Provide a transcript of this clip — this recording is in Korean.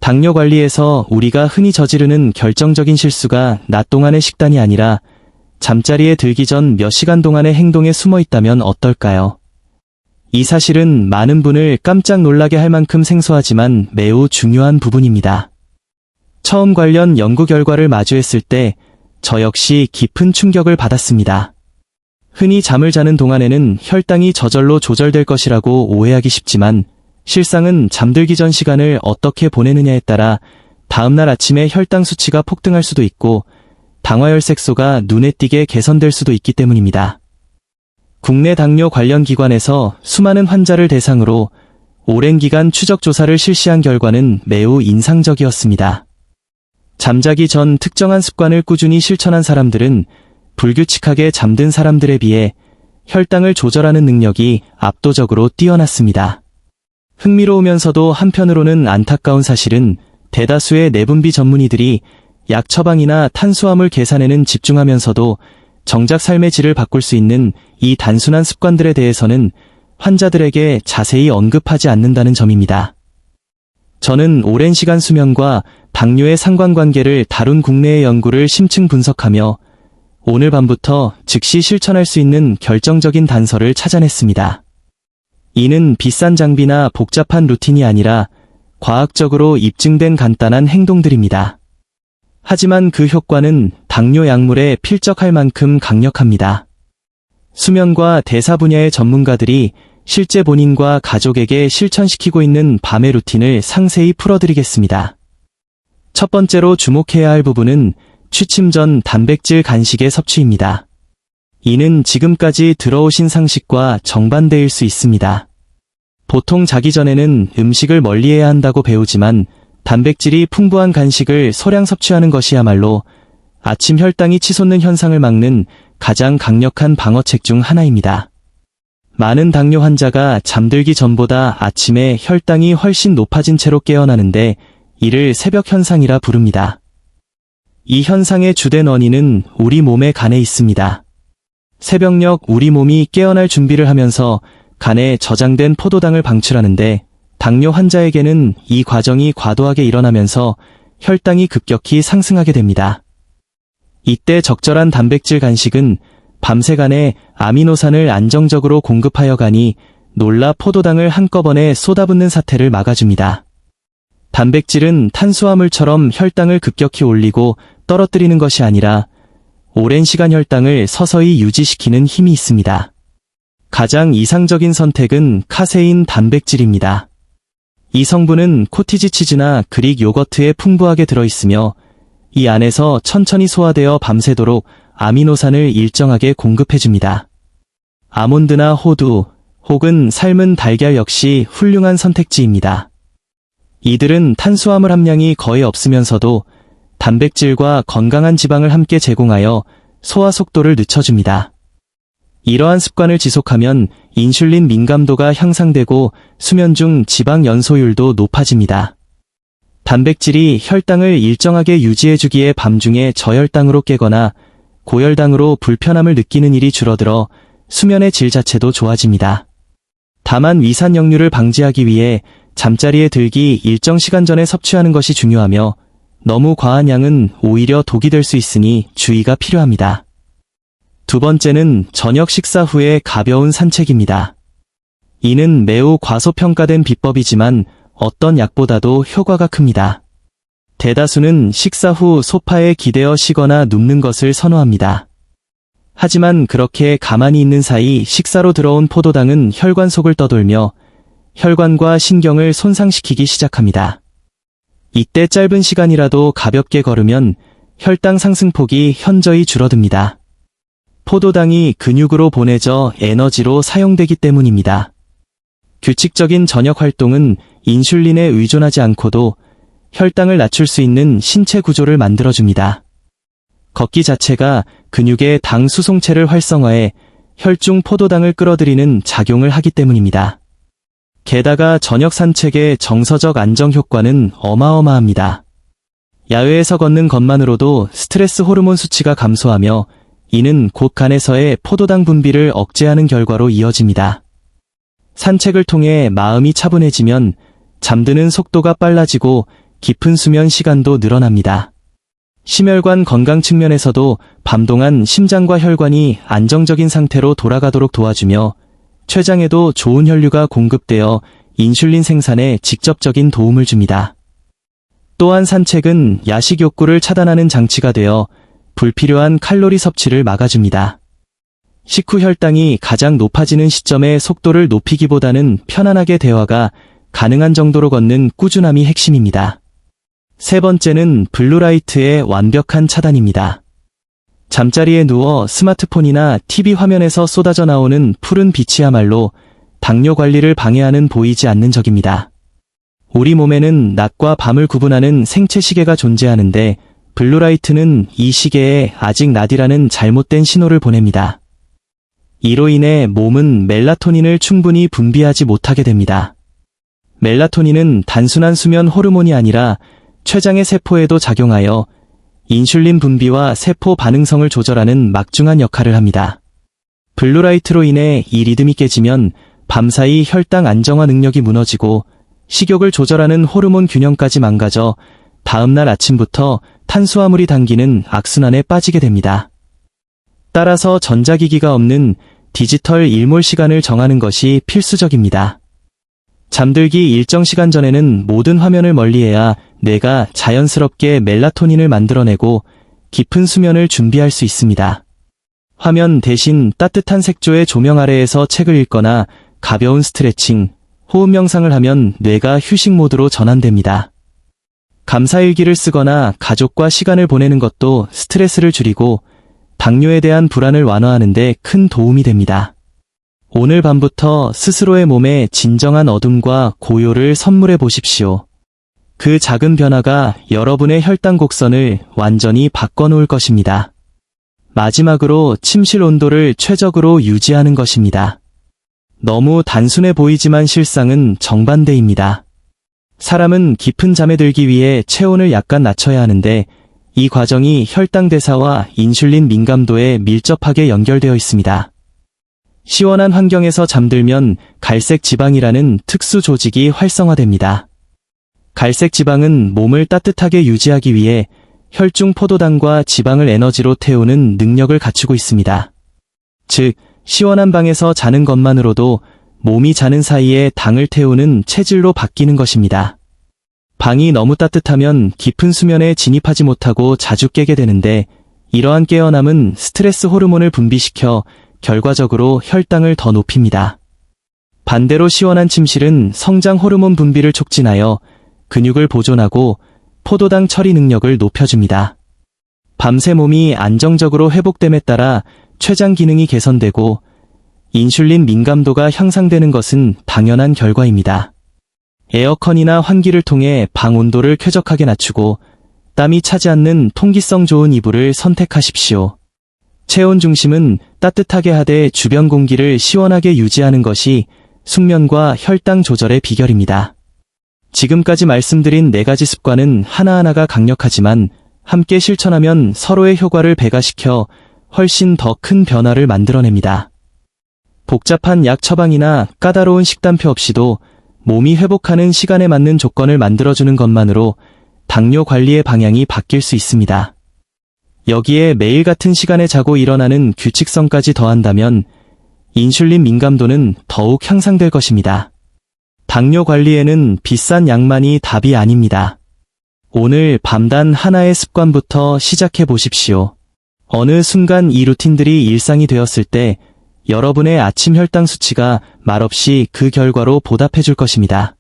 당뇨 관리에서 우리가 흔히 저지르는 결정적인 실수가 낮 동안의 식단이 아니라 잠자리에 들기 전 몇 시간 동안의 행동에 숨어 있다면 어떨까요? 이 사실은 많은 분을 깜짝 놀라게 할 만큼 생소하지만 매우 중요한 부분입니다. 처음 관련 연구 결과를 마주했을 때 저 역시 깊은 충격을 받았습니다. 흔히 잠을 자는 동안에는 혈당이 저절로 조절될 것이라고 오해하기 쉽지만 실상은 잠들기 전 시간을 어떻게 보내느냐에 따라 다음날 아침에 혈당 수치가 폭등할 수도 있고 당화혈색소가 눈에 띄게 개선될 수도 있기 때문입니다. 국내 당뇨 관련 기관에서 수많은 환자를 대상으로 오랜 기간 추적 조사를 실시한 결과는 매우 인상적이었습니다. 잠자기 전 특정한 습관을 꾸준히 실천한 사람들은 불규칙하게 잠든 사람들에 비해 혈당을 조절하는 능력이 압도적으로 뛰어났습니다. 흥미로우면서도 한편으로는 안타까운 사실은 대다수의 내분비 전문의들이 약 처방이나 탄수화물 계산에는 집중하면서도 정작 삶의 질을 바꿀 수 있는 이 단순한 습관들에 대해서는 환자들에게 자세히 언급하지 않는다는 점입니다. 저는 오랜 시간 수면과 당뇨의 상관관계를 다룬 국내의 연구를 심층 분석하며 오늘 밤부터 즉시 실천할 수 있는 결정적인 단서를 찾아냈습니다. 이는 비싼 장비나 복잡한 루틴이 아니라 과학적으로 입증된 간단한 행동들입니다. 하지만 그 효과는 당뇨 약물에 필적할 만큼 강력합니다. 수면과 대사 분야의 전문가들이 실제 본인과 가족에게 실천시키고 있는 밤의 루틴을 상세히 풀어드리겠습니다. 첫 번째로 주목해야 할 부분은 취침 전 단백질 간식의 섭취입니다. 이는 지금까지 들어오신 상식과 정반대일 수 있습니다. 보통 자기 전에는 음식을 멀리해야 한다고 배우지만 단백질이 풍부한 간식을 소량 섭취하는 것이야말로 아침 혈당이 치솟는 현상을 막는 가장 강력한 방어책 중 하나입니다. 많은 당뇨 환자가 잠들기 전보다 아침에 혈당이 훨씬 높아진 채로 깨어나는데 이를 새벽 현상이라 부릅니다. 이 현상의 주된 원인은 우리 몸의 간에 있습니다. 새벽녘 우리 몸이 깨어날 준비를 하면서 간에 저장된 포도당을 방출하는데 당뇨 환자에게는 이 과정이 과도하게 일어나면서 혈당이 급격히 상승하게 됩니다. 이때 적절한 단백질 간식은 밤새 간에 아미노산을 안정적으로 공급하여 간이 놀라 포도당을 한꺼번에 쏟아붓는 사태를 막아줍니다. 단백질은 탄수화물처럼 혈당을 급격히 올리고 떨어뜨리는 것이 아니라 오랜 시간 혈당을 서서히 유지시키는 힘이 있습니다. 가장 이상적인 선택은 카세인 단백질입니다. 이 성분은 코티지 치즈나 그릭 요거트에 풍부하게 들어있으며 이 안에서 천천히 소화되어 밤새도록 아미노산을 일정하게 공급해줍니다. 아몬드나 호두 혹은 삶은 달걀 역시 훌륭한 선택지입니다. 이들은 탄수화물 함량이 거의 없으면서도 단백질과 건강한 지방을 함께 제공하여 소화 속도를 늦춰줍니다. 이러한 습관을 지속하면 인슐린 민감도가 향상되고 수면 중 지방 연소율도 높아집니다. 단백질이 혈당을 일정하게 유지해주기에 밤중에 저혈당으로 깨거나 고혈당으로 불편함을 느끼는 일이 줄어들어 수면의 질 자체도 좋아집니다. 다만 위산 역류를 방지하기 위해 잠자리에 들기 일정 시간 전에 섭취하는 것이 중요하며 너무 과한 양은 오히려 독이 될 수 있으니 주의가 필요합니다. 두 번째는 저녁 식사 후의 가벼운 산책입니다. 이는 매우 과소평가된 비법이지만 어떤 약보다도 효과가 큽니다. 대다수는 식사 후 소파에 기대어 쉬거나 눕는 것을 선호합니다. 하지만 그렇게 가만히 있는 사이 식사로 들어온 포도당은 혈관 속을 떠돌며 혈관과 신경을 손상시키기 시작합니다. 이때 짧은 시간이라도 가볍게 걸으면 혈당 상승폭이 현저히 줄어듭니다. 포도당이 근육으로 보내져 에너지로 사용되기 때문입니다. 규칙적인 저녁 활동은 인슐린에 의존하지 않고도 혈당을 낮출 수 있는 신체 구조를 만들어줍니다. 걷기 자체가 근육의 당 수송체를 활성화해 혈중 포도당을 끌어들이는 작용을 하기 때문입니다. 게다가 저녁 산책의 정서적 안정 효과는 어마어마합니다. 야외에서 걷는 것만으로도 스트레스 호르몬 수치가 감소하며 이는 곧 간에서의 포도당 분비를 억제하는 결과로 이어집니다. 산책을 통해 마음이 차분해지면 잠드는 속도가 빨라지고 깊은 수면 시간도 늘어납니다. 심혈관 건강 측면에서도 밤 동안 심장과 혈관이 안정적인 상태로 돌아가도록 도와주며 췌장에도 좋은 혈류가 공급되어 인슐린 생산에 직접적인 도움을 줍니다. 또한 산책은 야식 욕구를 차단하는 장치가 되어 불필요한 칼로리 섭취를 막아줍니다. 식후 혈당이 가장 높아지는 시점에 속도를 높이기보다는 편안하게 대화가 가능한 정도로 걷는 꾸준함이 핵심입니다. 세 번째는 블루라이트의 완벽한 차단입니다. 잠자리에 누워 스마트폰이나 TV 화면에서 쏟아져 나오는 푸른 빛이야말로 당뇨 관리를 방해하는 보이지 않는 적입니다. 우리 몸에는 낮과 밤을 구분하는 생체 시계가 존재하는데 블루라이트는 이 시계에 아직 낮이라는 잘못된 신호를 보냅니다. 이로 인해 몸은 멜라토닌을 충분히 분비하지 못하게 됩니다. 멜라토닌은 단순한 수면 호르몬이 아니라 췌장의 세포에도 작용하여 인슐린 분비와 세포 반응성을 조절하는 막중한 역할을 합니다. 블루라이트로 인해 이 리듬이 깨지면 밤사이 혈당 안정화 능력이 무너지고 식욕을 조절하는 호르몬 균형까지 망가져 다음날 아침부터 탄수화물이 당기는 악순환에 빠지게 됩니다. 따라서 전자기기가 없는 디지털 일몰 시간을 정하는 것이 필수적입니다. 잠들기 일정 시간 전에는 모든 화면을 멀리해야 뇌가 자연스럽게 멜라토닌을 만들어내고 깊은 수면을 준비할 수 있습니다. 화면 대신 따뜻한 색조의 조명 아래에서 책을 읽거나 가벼운 스트레칭, 호흡 명상을 하면 뇌가 휴식 모드로 전환됩니다. 감사일기를 쓰거나 가족과 시간을 보내는 것도 스트레스를 줄이고 당뇨에 대한 불안을 완화하는 데 큰 도움이 됩니다. 오늘 밤부터 스스로의 몸에 진정한 어둠과 고요를 선물해 보십시오. 그 작은 변화가 여러분의 혈당 곡선을 완전히 바꿔놓을 것입니다. 마지막으로 침실 온도를 최적으로 유지하는 것입니다. 너무 단순해 보이지만 실상은 정반대입니다. 사람은 깊은 잠에 들기 위해 체온을 약간 낮춰야 하는데 이 과정이 혈당 대사와 인슐린 민감도에 밀접하게 연결되어 있습니다. 시원한 환경에서 잠들면 갈색 지방이라는 특수 조직이 활성화됩니다. 갈색 지방은 몸을 따뜻하게 유지하기 위해 혈중 포도당과 지방을 에너지로 태우는 능력을 갖추고 있습니다. 즉, 시원한 방에서 자는 것만으로도 몸이 자는 사이에 당을 태우는 체질로 바뀌는 것입니다. 방이 너무 따뜻하면 깊은 수면에 진입하지 못하고 자주 깨게 되는데 이러한 깨어남은 스트레스 호르몬을 분비시켜 결과적으로 혈당을 더 높입니다. 반대로 시원한 침실은 성장 호르몬 분비를 촉진하여 근육을 보존하고 포도당 처리 능력을 높여줍니다. 밤새 몸이 안정적으로 회복됨에 따라 췌장 기능이 개선되고 인슐린 민감도가 향상되는 것은 당연한 결과입니다. 에어컨이나 환기를 통해 방 온도를 쾌적하게 낮추고 땀이 차지 않는 통기성 좋은 이불을 선택하십시오. 체온 중심은 따뜻하게 하되 주변 공기를 시원하게 유지하는 것이 숙면과 혈당 조절의 비결입니다. 지금까지 말씀드린 4가지 습관은 하나하나가 강력하지만 함께 실천하면 서로의 효과를 배가시켜 훨씬 더 큰 변화를 만들어냅니다. 복잡한 약 처방이나 까다로운 식단표 없이도 몸이 회복하는 시간에 맞는 조건을 만들어주는 것만으로 당뇨 관리의 방향이 바뀔 수 있습니다. 여기에 매일 같은 시간에 자고 일어나는 규칙성까지 더한다면 인슐린 민감도는 더욱 향상될 것입니다. 당뇨 관리에는 비싼 약만이 답이 아닙니다. 오늘 밤단 하나의 습관부터 시작해 보십시오. 어느 순간 이 루틴들이 일상이 되었을 때 여러분의 아침 혈당 수치가 말없이 그 결과로 보답해 줄 것입니다.